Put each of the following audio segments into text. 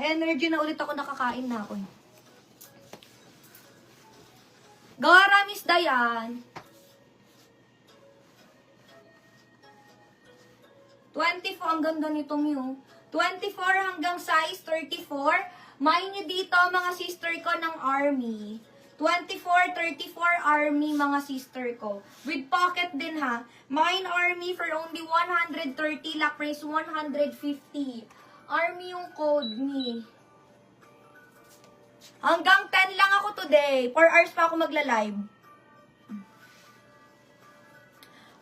May energy na ulit ako, nakakain na ako. Gara, Miss Dayan. 24, ang ganda nito, Mew. 24 hanggang size 34. May nyo dito, mga sister ko ng Army. 24, 34 Army, mga sister ko. With pocket din, ha. Mine Army for only 130. Lock price 150. Army yung code ni. Hanggang 10 lang ako today. 4 hours pa ako magla-live.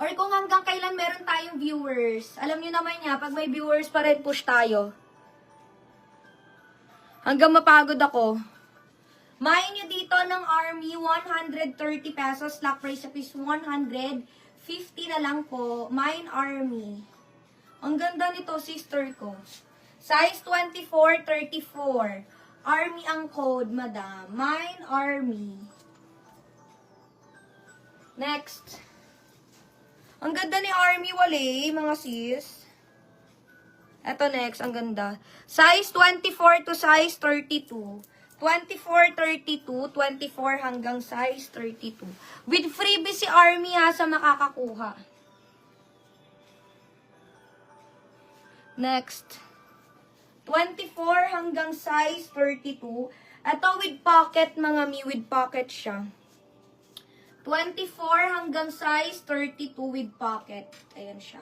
Or kung hanggang kailan meron tayong viewers. Alam nyo naman niya, pag may viewers pa rin, push tayo. Hanggang mapagod ako. Main nyo dito ng Army, 130 pesos. Lock price is 150 na lang po. Mine Army. Ang ganda nito, sister ko. Size 24, 34. Army ang code, madam. Mine Army. Next. Ang ganda ni Army, wale, mga sis. Eto next, ang ganda. Size 24 to size 32. 24, 32, 24 hanggang size 32. With freebie si Army ha sa makakakuha. Next. 24 hanggang size 32. Ito with pocket, mga mi, with pocket siya. 24 hanggang size 32 with pocket. Ayan siya.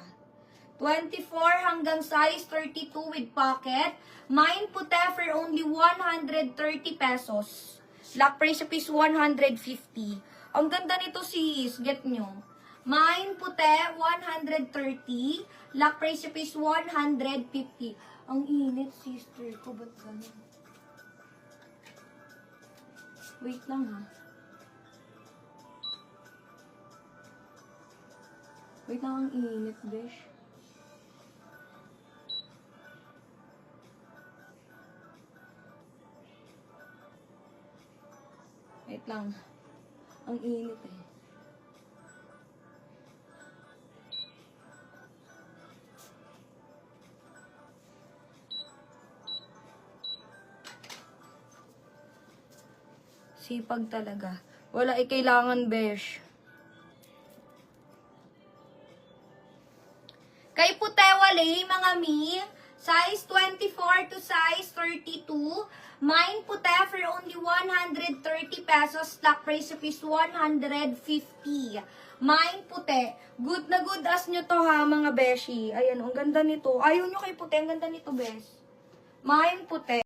24 hanggang size 32 with pocket. Mine puti for only 130 pesos. Lock price is 150. Ang ganda nito sis, get nyo. Mine puti 130. Lock price is 150. Ang init, sister ko. Ba't ganun? Wait lang, ha. Wait lang, ang init, besh. Wait lang. Ang init, eh. Sipag talaga. Wala kailangan, besh. Kay Putewale, mga mi, size 24 to size 32. Mine puti for only 130 pesos. Stock price is 150. Mine puti. Good na good as nyo to ha, mga beshi. Ayan, ang ganda nito. Ayaw nyo kay puti, ang ganda nito, bes. Mine puti.